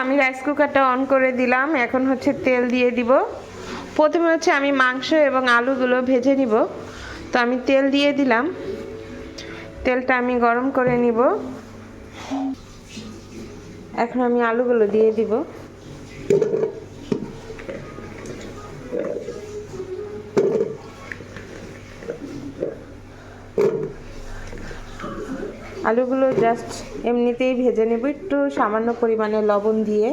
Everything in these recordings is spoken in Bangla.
আমি রাইস কুকারটা অন করে দিলাম। এখন হচ্ছে তেল দিয়ে দিব। প্রথমে হচ্ছে আমি মাংস এবং আলুগুলো ভেজে নিব। তো আমি তেল দিয়ে দিলাম। তেলটা আমি গরম করে নিব। এখন আমি আলুগুলো দিয়ে দিব। আলুগুলো জাস্ট এমনিতেই ভেজে নেব, একটু সামান্য পরিমাণে লবণ দিয়ে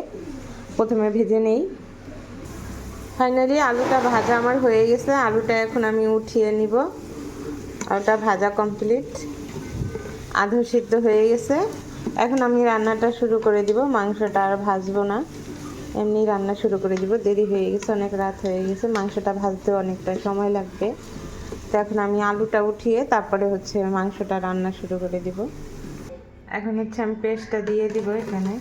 প্রথমে ভেজে নেই। ফাইনালি আলুটা ভাজা আমার হয়ে গেছে। আলুটা এখন আমি উঠিয়ে নিব। আলুটা ভাজা কমপ্লিট, আধা সিদ্ধ হয়ে গেছে। এখন আমি রান্নাটা শুরু করে দিব। মাংসটা আর ভাজবো না, এমনি রান্না শুরু করে দিব। দেরি হয়ে গেছে, অনেক রাত হয়ে গেছে, মাংসটা ভাজতে অনেকটা সময় লাগবে। তো এখন আমি আলুটা উঠিয়ে তারপরে হচ্ছে মাংসটা রান্না শুরু করে দিব। এখন হচ্ছে আমি পেস্টটা দিয়ে দিব এখানে,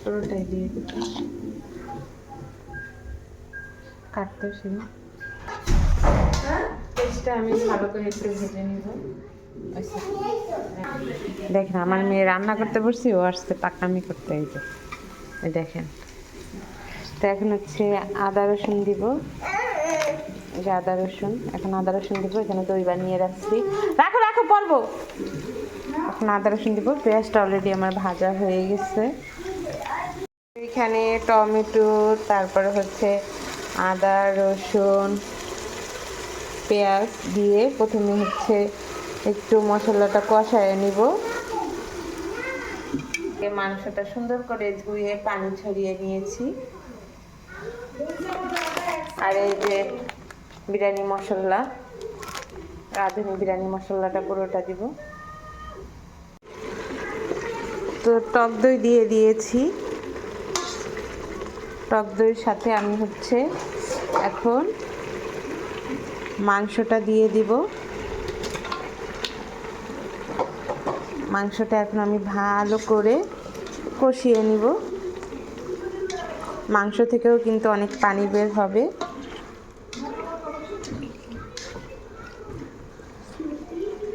পুরোটাই দিয়ে দিব। কাটতে ছিল পেস্টটা আমি ভালো করে একটু ভেজে নিব। দেখেন আমার মেয়ে রান্না করতে বসছি, ও আসছে পাকামি করতে। এই যে দেখেন। তো এখন হচ্ছে আদা রসুন দিব। এই যে আদা রসুন, এখন আদা রসুন দিব। এখানে দই বানিয়ে রাখছি, রাখো রাখো পড়বো। এখন আদা রসুন দিব। পেঁয়াজটা অলরেডি আমার ভাজা হয়ে গেছে। এখানে টমেটো, তারপরে হচ্ছে আদা রসুন পেঁয়াজ দিয়ে প্রথমে হচ্ছে একটু মশলাটা কষায় নিব। মাংসটা সুন্দর করে ধুয়ে পানি ছড়িয়ে নিয়েছি। আর এই যে বিরিয়ানি মশলা, রাঁধুনি বিরিয়ানি মশলাটা পুরোটা দিব। তো টক দই দিয়ে দিয়েছি। টক দইয়ের সাথে আমি হচ্ছে এখন মাংসটা দিয়ে দিব। মাংসটা এখন আমি ভালো করে কষিয়ে নিব। মাংস থেকেও কিন্তু অনেক পানি বের হবে।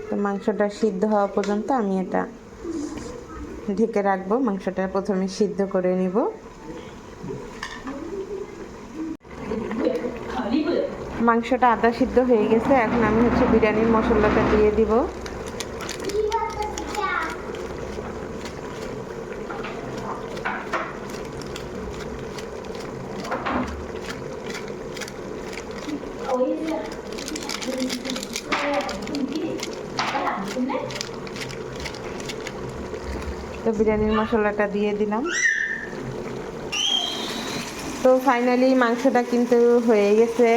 তো মাংসটা সিদ্ধ হওয়া পর্যন্ত আমি এটা ঢেকে রাখবো। মাংসটা প্রথমে সিদ্ধ করে নিব। মাংসটা আধা সিদ্ধ হয়ে গেছে। এখন আমি হচ্ছে বিরিয়ানির মশলাটা দিয়ে দিব। তো বিরিয়ানির মশলাটা দিয়ে দিলাম। তো ফাইনালি মাংসটা কিন্তু হয়ে গেছে।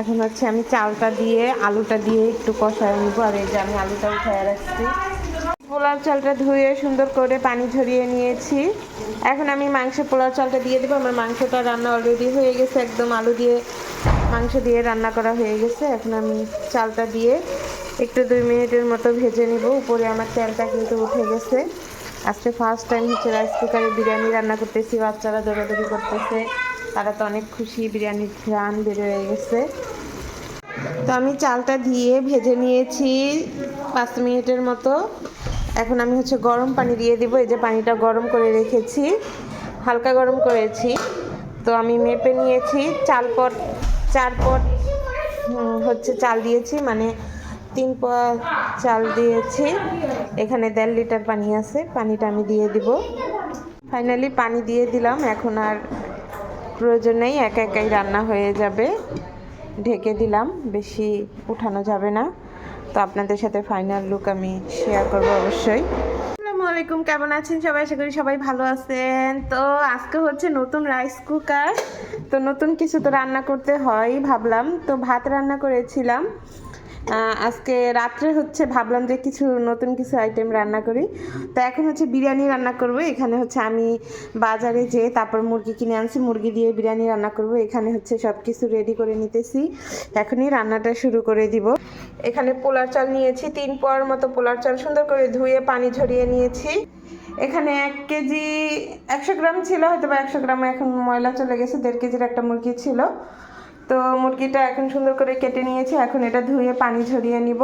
এখন হচ্ছে আমি চালটা দিয়ে আলুটা দিয়ে একটু কষায় নিব। আর এই যে আমি আলুটা উঠায় রাখছি। পোলাও চালটা ধুয়ে সুন্দর করে পানি ঝরিয়ে নিয়েছি। এখন আমি পোলাও চালটা দিয়ে দেবো। আমার মাংসটা রান্না অলরেডি হয়ে গেছে, একদম আলু দিয়ে মাংস দিয়ে রান্না করা হয়ে গেছে। এখন আমি চালটা দিয়ে একটু 2 মিনিটের মতো ভেজে নিব। উপরে আমার তেলটা কিন্তু উঠে গেছে। আজকে ফার্স্ট টাইম হচ্ছে রাইস কুকারে বিরিয়ানি রান্না করতেছি। বাচ্চারা দৌড়াদৌড়ি করতেছে, তারা তো অনেক খুশি। বিরিয়ানির ঘ্রাণ বের হয়ে গেছে। তো আমি চালটা দিয়ে ভেজে নিয়েছি 5 মিনিটের মতো। এখন আমি হচ্ছে গরম পানি দিয়ে দিব। এই যে পানিটা গরম করে রেখেছি, হালকা গরম করেছি। তো আমি মেপে নিয়েছি 4 পট হচ্ছে চাল দিয়েছি, মানে 3 পট চাল দিয়েছি। এখানে 1.5 লিটার পানি আছে, পানিটা আমি দিয়ে দিব। ফাইনালি পানি দিয়ে দিলাম। এখন আর প্রয়োজন নেই, একা একাই রান্না হয়ে যাবে। ঢেকে দিলাম, বেশি উঠানো যাবে না। তো আপনাদের সাথে ফাইনাল লুক আমি শেয়ার করব অবশ্যই। আসসালামু আলাইকুম, কেমন আছেন সবাই? আশা করি সবাই ভালো আছেন। তো আজকে হচ্ছে নতুন রাইস কুকার, তো নতুন কিছু তো রান্না করতে হয় ভাবলাম। তো ভাত রান্না করেছিলাম আজকে রাত্রে, হচ্ছে ভাবলাম যে নতুন কিছু আইটেম রান্না করি। তো এখন হচ্ছে বিরিয়ানি রান্না করব। এখানে হচ্ছে আমি বাজারে যেয়ে তারপর মুরগি কিনে আনছি, মুরগি দিয়ে বিরিয়ানি রান্না করব। এখানে হচ্ছে সব কিছু রেডি করে নিতেছি, এখনই রান্নাটা শুরু করে দিব। এখানে পোলার চাল নিয়েছি 3 পোয়ার মতো পোলার চাল, সুন্দর করে ধুয়ে পানি ঝরিয়ে নিয়েছি। এখানে 1 কেজি 100 গ্রাম ছিল, হয়তো বা 100 গ্রাম এখন ময়লা চলে গেছে। 1.5 কেজির একটা মুরগি ছিল। তো মুরগিটা এখন সুন্দর করে কেটে নিয়েছি। এখন এটা ধুয়ে পানি ঝরিয়ে নিব।